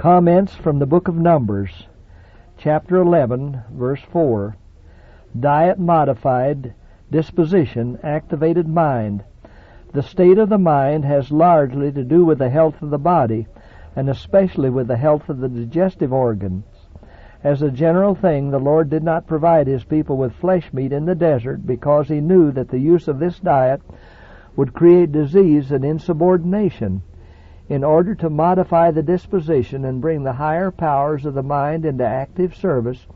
Comments from the book of Numbers, chapter 11, verse 4. Diet modified, disposition activated mind. The state of the mind has largely to do with the health of the body, and especially with the health of the digestive organs. As a general thing, the Lord did not provide His people with flesh meat in the desert because He knew that the use of this diet would create disease and insubordination. In order to modify the disposition and bring the higher powers of the mind into active service,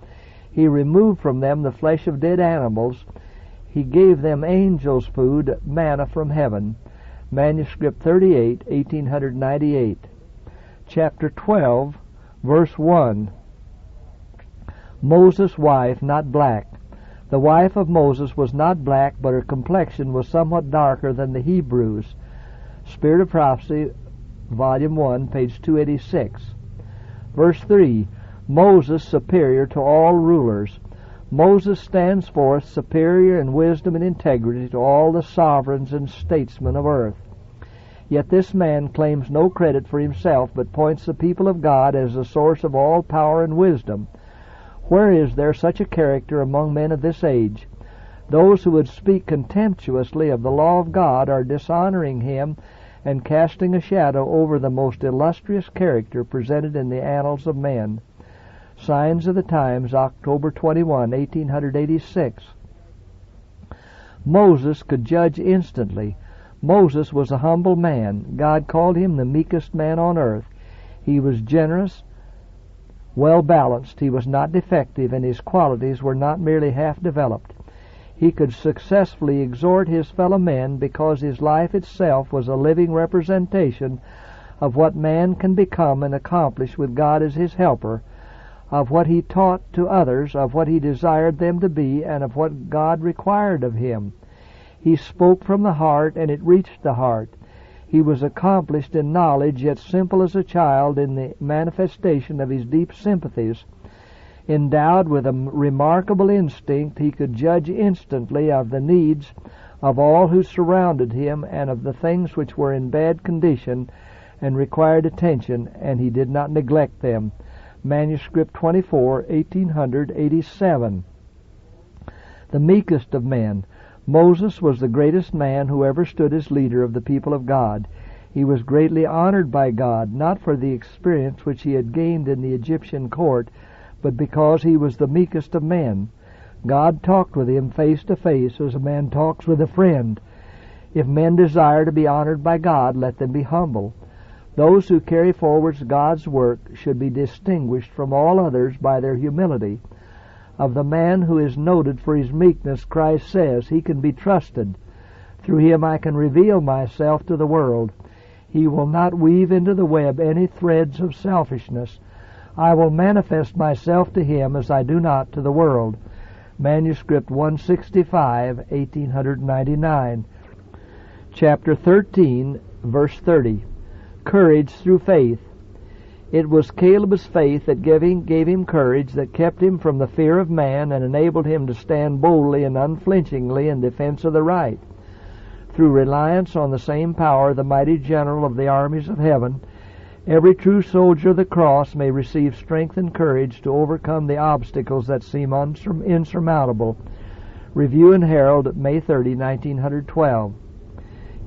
He removed from them the flesh of dead animals. He gave them angels' food, manna from heaven. Manuscript 38, 1898. Chapter 12, verse 1. Moses' wife not black. The wife of Moses was not black, but her complexion was somewhat darker than the Hebrews. Spirit of Prophecy, Volume 1, page 286. Verse 3. Moses superior to all rulers. Moses stands forth superior in wisdom and integrity to all the sovereigns and statesmen of earth. Yet this man claims no credit for himself, but points the people of God as the source of all power and wisdom. Where is there such a character among men of this age? Those who would speak contemptuously of the law of God are dishonoring Him and casting a shadow over the most illustrious character presented in the annals of men. Signs of the Times, October 21, 1886. Moses could judge instantly. Moses was a humble man. God called him the meekest man on earth. He was generous, well-balanced. He was not defective, and his qualities were not merely half-developed. He could successfully exhort his fellow men because his life itself was a living representation of what man can become and accomplish with God as his helper, of what he taught to others, of what he desired them to be, and of what God required of him. He spoke from the heart, and it reached the heart. He was accomplished in knowledge, yet simple as a child in the manifestation of his deep sympathies. Endowed with a remarkable instinct, he could judge instantly of the needs of all who surrounded him and of the things which were in bad condition and required attention, and he did not neglect them. Manuscript 24, 1887. The meekest of men. Moses was the greatest man who ever stood as leader of the people of God. He was greatly honored by God, not for the experience which he had gained in the Egyptian court, but because he was the meekest of men. God talked with him face to face as a man talks with a friend. If men desire to be honored by God, let them be humble. Those who carry forward God's work should be distinguished from all others by their humility. Of the man who is noted for his meekness, Christ says, "He can be trusted. Through him I can reveal myself to the world. He will not weave into the web any threads of selfishness. I will manifest myself to him as I do not to the world." Manuscript 165, 1899. Chapter 13, verse 30. Courage through faith. It was Caleb's faith that gave him courage, that kept him from the fear of man and enabled him to stand boldly and unflinchingly in defense of the right. Through reliance on the same power, the mighty general of the armies of heaven, every true soldier of the cross may receive strength and courage to overcome the obstacles that seem insurmountable. Review and Herald, May 30, 1912.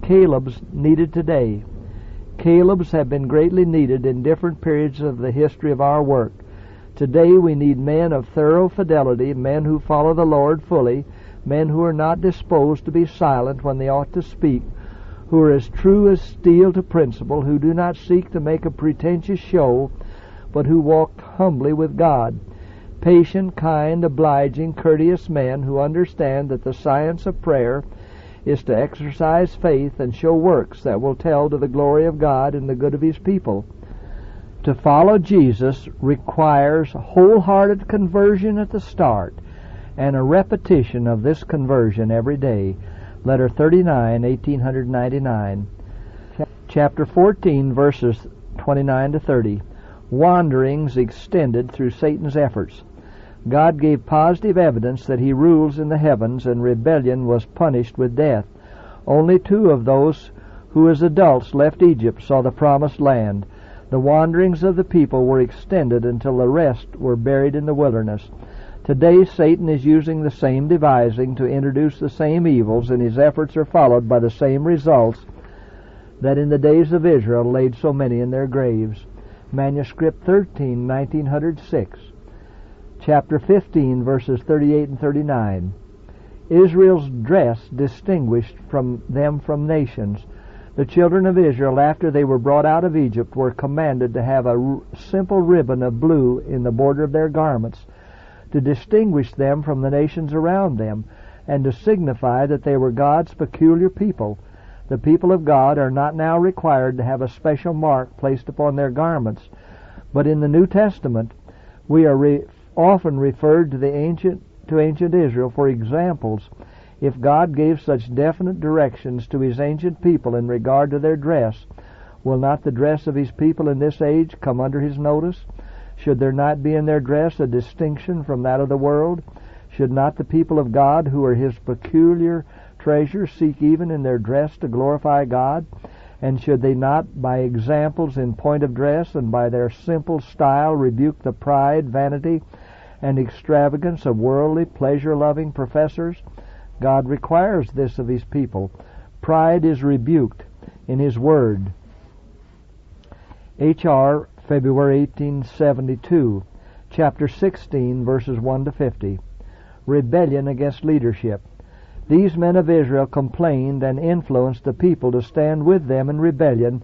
Caleb's needed today. Caleb's have been greatly needed in different periods of the history of our work. Today we need men of thorough fidelity, men who follow the Lord fully, men who are not disposed to be silent when they ought to speak, who are as true as steel to principle, who do not seek to make a pretentious show, but who walk humbly with God. Patient, kind, obliging, courteous men who understand that the science of prayer is to exercise faith and show works that will tell to the glory of God and the good of His people. To follow Jesus requires wholehearted conversion at the start and a repetition of this conversion every day. Letter 39, 1899. Chapter 14, verses 29 to 30. Wanderings extended through Satan's efforts. God gave positive evidence that He rules in the heavens, and rebellion was punished with death. Only 2 of those who as adults left Egypt saw the promised land. The wanderings of the people were extended until the rest were buried in the wilderness. Today Satan is using the same devising to introduce the same evils, and his efforts are followed by the same results that in the days of Israel laid so many in their graves. Manuscript 13, 1906. Chapter 15, verses 38 and 39. Israel's dress distinguished them from nations. The children of Israel, after they were brought out of Egypt, were commanded to have a simple ribbon of blue in the border of their garments, to distinguish them from the nations around them, and to signify that they were God's peculiar people. The people of God are not now required to have a special mark placed upon their garments, but in the New Testament we are often referred to ancient Israel for examples. If God gave such definite directions to his ancient people in regard to their dress, will not the dress of his people in this age come under his notice? Should there not be in their dress a distinction from that of the world? Should not the people of God, who are his peculiar treasure, seek even in their dress to glorify God? And should they not, by examples in point of dress and by their simple style, rebuke the pride, vanity, and extravagance of worldly, pleasure-loving professors? God requires this of his people. Pride is rebuked in his word. H.R., February 1872, chapter 16, verses 1 to 50. Rebellion against leadership. These men of Israel complained and influenced the people to stand with them in rebellion,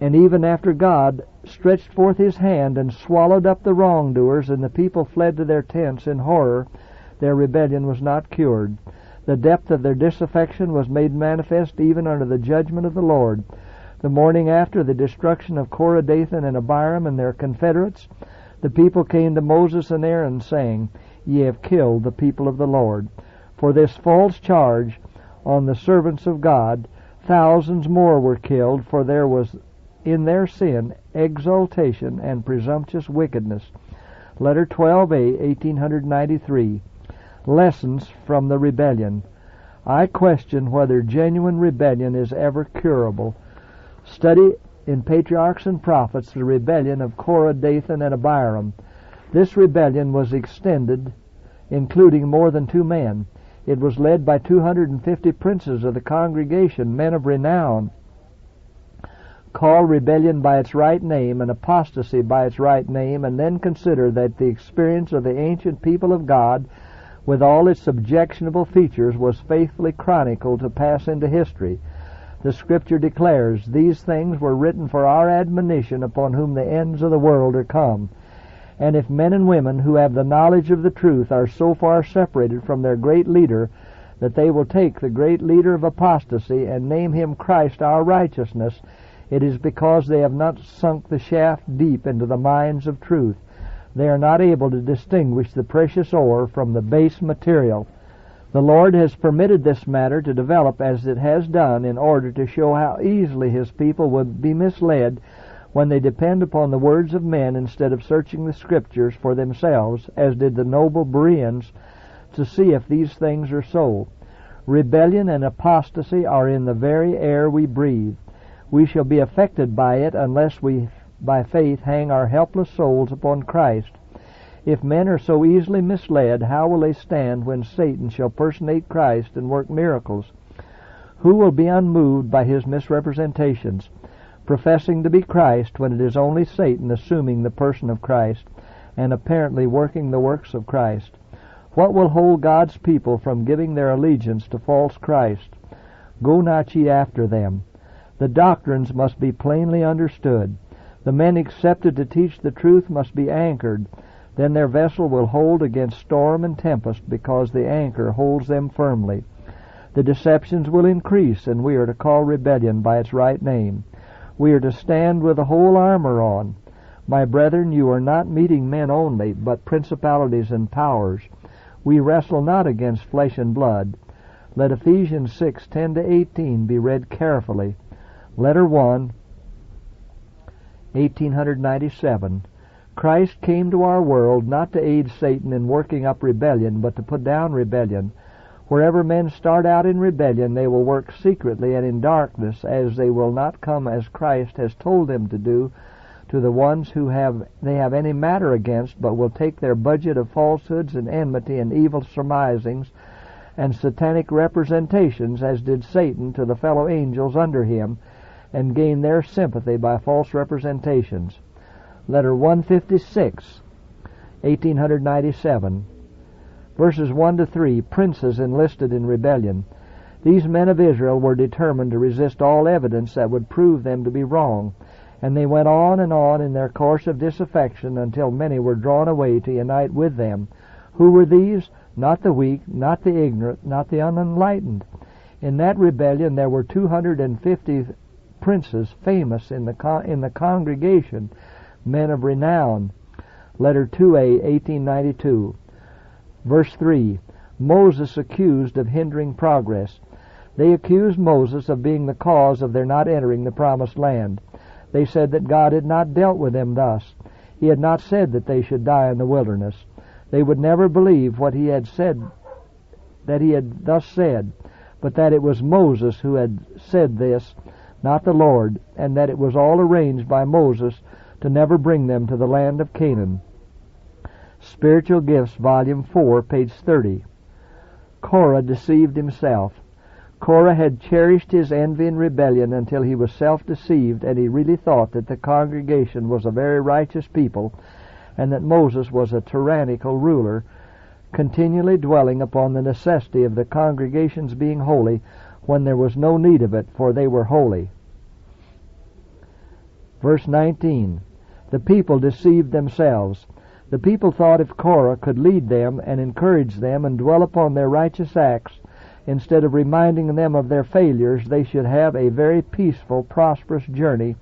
and even after God stretched forth his hand and swallowed up the wrongdoers, and the people fled to their tents in horror, their rebellion was not cured. The depth of their disaffection was made manifest even under the judgment of the Lord. The morning after the destruction of Korah, Dathan, and Abiram and their confederates, the people came to Moses and Aaron, saying, Ye have killed the people of the Lord. For this false charge on the servants of God, thousands more were killed, for there was in their sin exaltation and presumptuous wickedness. Letter 12A, 1893. Lessons from the rebellion. I question whether genuine rebellion is ever curable. Study in Patriarchs and Prophets the rebellion of Korah, Dathan, and Abiram. This rebellion was extended, including more than 2 men. It was led by 250 princes of the congregation, men of renown. Call rebellion by its right name and apostasy by its right name, and then consider that the experience of the ancient people of God, with all its objectionable features, was faithfully chronicled to pass into history. The Scripture declares, These things were written for our admonition, upon whom the ends of the world are come. And if men and women who have the knowledge of the truth are so far separated from their great leader that they will take the great leader of apostasy and name him Christ our righteousness, it is because they have not sunk the shaft deep into the mines of truth. They are not able to distinguish the precious ore from the base material. The Lord has permitted this matter to develop as it has done in order to show how easily his people would be misled when they depend upon the words of men instead of searching the Scriptures for themselves, as did the noble Bereans, to see if these things are so. Rebellion and apostasy are in the very air we breathe. We shall be affected by it unless we by faith hang our helpless souls upon Christ. If men are so easily misled, how will they stand when Satan shall personate Christ and work miracles? Who will be unmoved by his misrepresentations, professing to be Christ when it is only Satan assuming the person of Christ and apparently working the works of Christ? What will hold God's people from giving their allegiance to false Christ? Go not ye after them. The doctrines must be plainly understood. The men accepted to teach the truth must be anchored. Then their vessel will hold against storm and tempest, because the anchor holds them firmly. The deceptions will increase, and we are to call rebellion by its right name. We are to stand with the whole armor on. My brethren, you are not meeting men only, but principalities and powers. We wrestle not against flesh and blood. Let Ephesians 6:10-18 be read carefully. Letter 1, 1897. Christ came to our world not to aid Satan in working up rebellion, but to put down rebellion. Wherever men start out in rebellion, they will work secretly and in darkness, as they will not come as Christ has told them to do, to the ones who they have any matter against, but will take their budget of falsehoods and enmity and evil surmisings and satanic representations, as did Satan to the fellow angels under him, and gain their sympathy by false representations. Letter 156, 1897. Verses 1 to 3, princes enlisted in rebellion. These men of Israel were determined to resist all evidence that would prove them to be wrong, and they went on and on in their course of disaffection until many were drawn away to unite with them. Who were these? Not the weak, not the ignorant, not the unenlightened. In that rebellion there were 250 princes famous in the congregation, men of renown. Letter 2A, 1892. Verse 3, Moses accused of hindering progress. They accused Moses of being the cause of their not entering the promised land. They said that God had not dealt with them thus. He had not said that they should die in the wilderness. They would never believe what he had said, that he had thus said, but that it was Moses who had said this, not the Lord, and that it was all arranged by Moses to never bring them to the land of Canaan. Spiritual Gifts, Volume 4, page 30. Korah deceived himself. Korah had cherished his envy and rebellion until he was self-deceived, and he really thought that the congregation was a very righteous people, and that Moses was a tyrannical ruler, continually dwelling upon the necessity of the congregation's being holy when there was no need of it, for they were holy. Verse 19, the people deceived themselves. The people thought if Korah could lead them and encourage them and dwell upon their righteous acts, instead of reminding them of their failures, they should have a very peaceful, prosperous journey,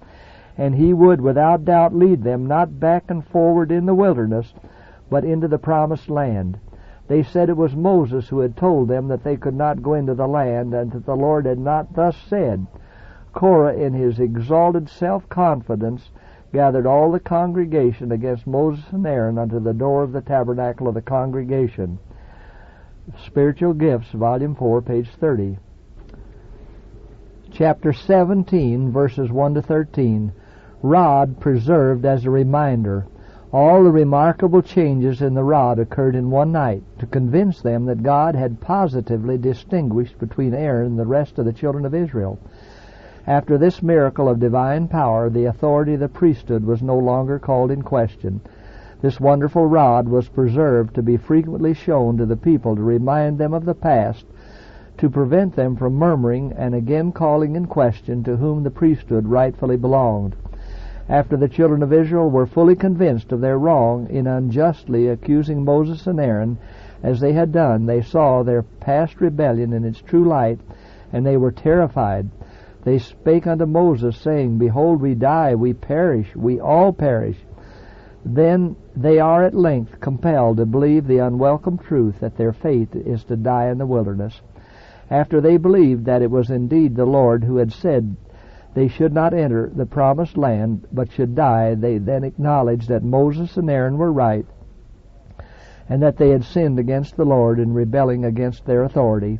and he would without doubt lead them not back and forward in the wilderness, but into the promised land. They said it was Moses who had told them that they could not go into the land, and that the Lord had not thus said. Korah, in his exalted self-confidence, gathered all the congregation against Moses and Aaron unto the door of the tabernacle of the congregation. Spiritual Gifts, Volume 4, page 30. Chapter 17, verses 1 to 13. Rod preserved as a reminder. All the remarkable changes in the rod occurred in one night, to convince them that God had positively distinguished between Aaron and the rest of the children of Israel. After this miracle of divine power, the authority of the priesthood was no longer called in question. This wonderful rod was preserved to be frequently shown to the people to remind them of the past, to prevent them from murmuring and again calling in question to whom the priesthood rightfully belonged. After the children of Israel were fully convinced of their wrong in unjustly accusing Moses and Aaron, as they had done, they saw their past rebellion in its true light, and they were terrified. They spake unto Moses, saying, Behold, we die, we perish, we all perish. Then they are at length compelled to believe the unwelcome truth that their fate is to die in the wilderness. After they believed that it was indeed the Lord who had said they should not enter the promised land, but should die, they then acknowledged that Moses and Aaron were right, and that they had sinned against the Lord in rebelling against their authority.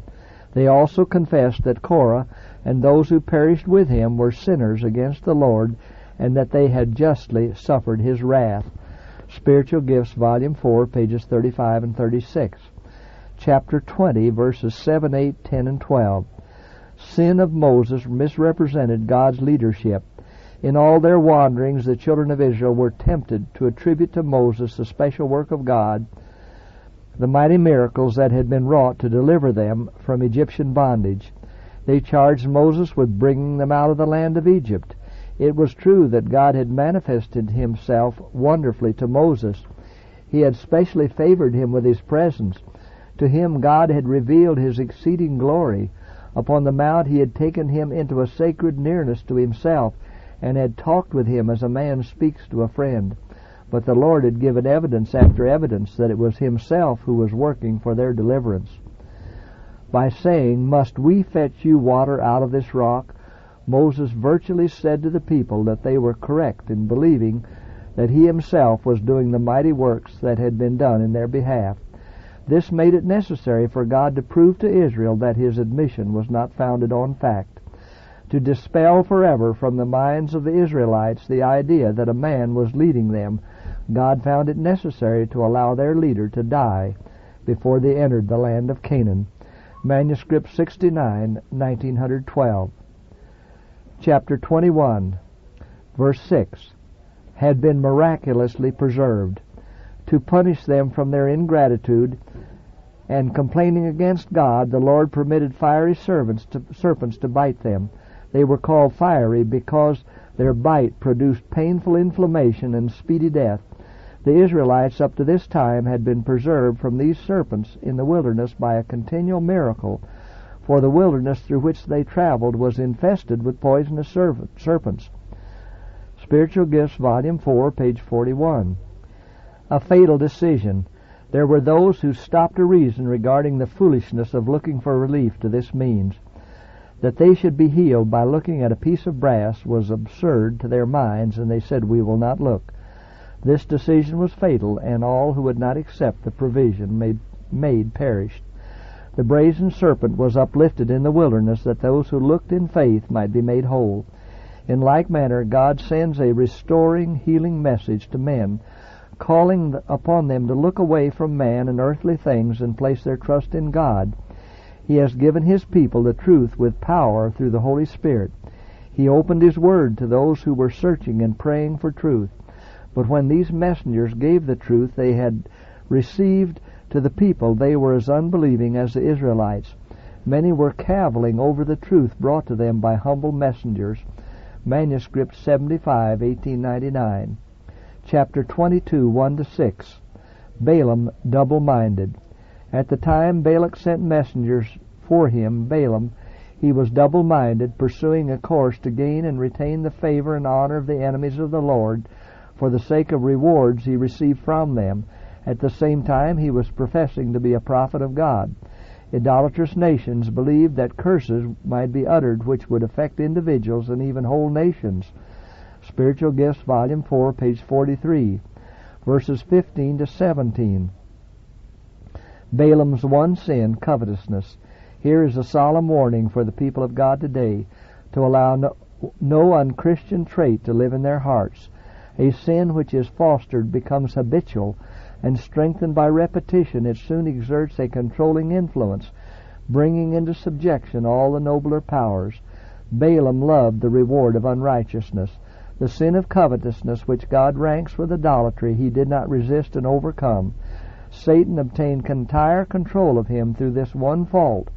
They also confessed that Korah and those who perished with him were sinners against the Lord, and that they had justly suffered his wrath. Spiritual Gifts, Volume 4, pages 35 and 36. Chapter 20, verses 7, 8, 10, and 12. Sin of Moses misrepresented God's leadership. In all their wanderings, the children of Israel were tempted to attribute to Moses the special work of God, the mighty miracles that had been wrought to deliver them from Egyptian bondage. They charged Moses with bringing them out of the land of Egypt. It was true that God had manifested himself wonderfully to Moses. He had specially favored him with his presence. To him God had revealed his exceeding glory. Upon the mount he had taken him into a sacred nearness to himself, and had talked with him as a man speaks to a friend. But the Lord had given evidence after evidence that it was himself who was working for their deliverance. By saying, Must we fetch you water out of this rock? Moses virtually said to the people that they were correct in believing that he himself was doing the mighty works that had been done in their behalf. This made it necessary for God to prove to Israel that his admission was not founded on fact. to dispel forever from the minds of the Israelites the idea that a man was leading them, God found it necessary to allow their leader to die before they entered the land of Canaan. Manuscript 69, 1912. Chapter 21, verse 6, had been miraculously preserved. To punish them from their ingratitude and complaining against God, the Lord permitted fiery serpents to bite them. They were called fiery because their bite produced painful inflammation and speedy death. The Israelites up to this time had been preserved from these serpents in the wilderness by a continual miracle, for the wilderness through which they traveled was infested with poisonous serpents. Spiritual Gifts, Volume 4, page 41. A fatal decision. There were those who stopped to reason regarding the foolishness of looking for relief to this means. That they should be healed by looking at a piece of brass was absurd to their minds, and they said, "We will not look." This decision was fatal, and all who would not accept the provision made perished. The brazen serpent was uplifted in the wilderness that those who looked in faith might be made whole. In like manner, God sends a restoring, healing message to men, calling upon them to look away from man and earthly things and place their trust in God. He has given His people the truth with power through the Holy Spirit. He opened His Word to those who were searching and praying for truth. But when these messengers gave the truth they had received to the people, they were as unbelieving as the Israelites. Many were cavilling over the truth brought to them by humble messengers. Manuscript 75, 1899. Chapter 22, 1-6. Balaam double-minded. At the time Balak sent messengers for him, Balaam, he was double-minded, pursuing a course to gain and retain the favor and honor of the enemies of the Lord, for the sake of rewards he received from them. At the same time he was professing to be a prophet of God. Idolatrous nations believed that curses might be uttered which would affect individuals and even whole nations. Spiritual Gifts, Volume 4, page 43, verses 15-17. Balaam's one sin, covetousness. Here is a solemn warning for the people of God today, to allow no unchristian trait to live in their hearts. A sin which is fostered becomes habitual, and strengthened by repetition, it soon exerts a controlling influence, bringing into subjection all the nobler powers. Balaam loved the reward of unrighteousness. The sin of covetousness, which God ranks with idolatry, he did not resist and overcome. Satan obtained entire control of him through this one fault,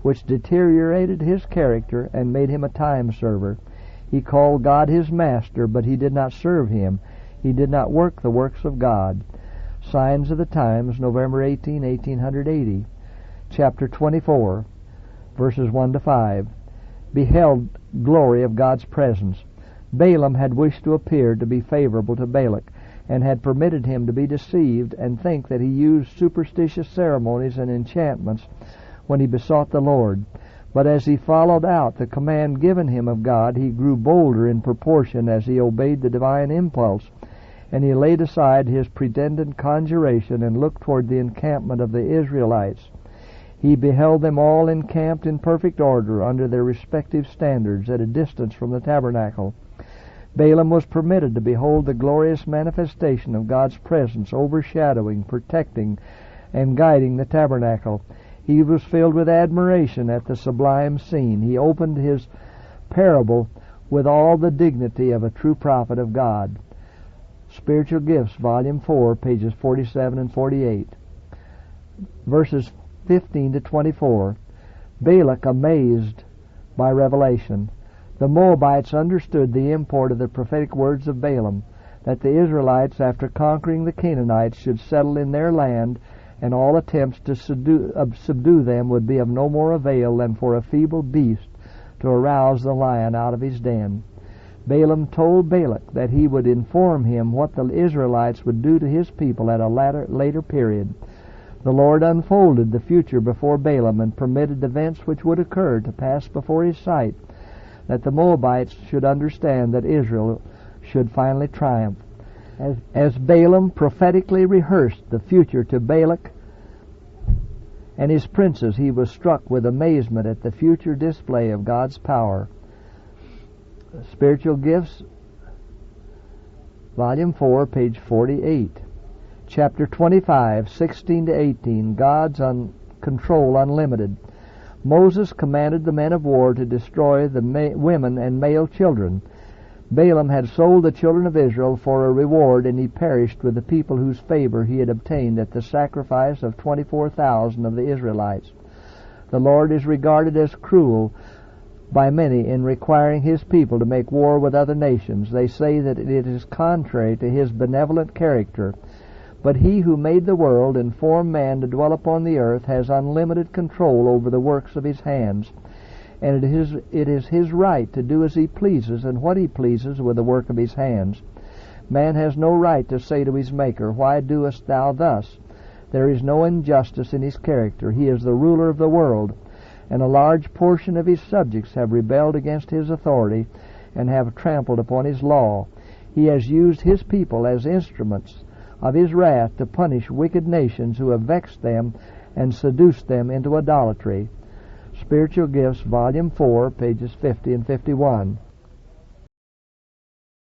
which deteriorated his character and made him a time server. He called God his master, but he did not serve him. He did not work the works of God. Signs of the Times, November 18, 1880. Chapter 24, verses 1-5. Beheld glory of God's presence. Balaam had wished to appear to be favorable to Balak, and had permitted him to be deceived and think that he used superstitious ceremonies and enchantments when he besought the Lord. But as he followed out the command given him of God, he grew bolder in proportion as he obeyed the divine impulse, and he laid aside his pretended conjuration and looked toward the encampment of the Israelites. He beheld them all encamped in perfect order under their respective standards at a distance from the tabernacle. Balaam was permitted to behold the glorious manifestation of God's presence overshadowing, protecting, and guiding the tabernacle. He was filled with admiration at the sublime scene. He opened his parable with all the dignity of a true prophet of God. Spiritual Gifts, Volume 4, pages 47 and 48. Verses 15-24. Balak amazed by revelation. The Moabites understood the import of the prophetic words of Balaam, that the Israelites, after conquering the Canaanites, should settle in their land, and all attempts to subdue them would be of no more avail than for a feeble beast to arouse the lion out of his den. Balaam told Balak that he would inform him what the Israelites would do to his people at a later period. The Lord unfolded the future before Balaam and permitted events which would occur to pass before his sight, that the Moabites should understand that Israel should finally triumph. As Balaam prophetically rehearsed the future to Balak and his princes, he was struck with amazement at the future display of God's power. Spiritual Gifts, Volume 4, page 48. Chapter 25, 16 to 18, God's Control Unlimited. Moses commanded the men of war to destroy the women and male children. Balaam had sold the children of Israel for a reward, and he perished with the people whose favor he had obtained at the sacrifice of 24,000 of the Israelites. The Lord is regarded as cruel by many in requiring his people to make war with other nations. They say that it is contrary to his benevolent character. But he who made the world and formed man to dwell upon the earth has unlimited control over the works of his hands, and it is his right to do as he pleases and what he pleases with the work of his hands. Man has no right to say to his Maker, "Why doest thou thus?" There is no injustice in his character. He is the ruler of the world, and a large portion of his subjects have rebelled against his authority and have trampled upon his law. He has used his people as instruments of his wrath to punish wicked nations who have vexed them and seduced them into idolatry. Spiritual Gifts, Volume 4, pages 50 and 51.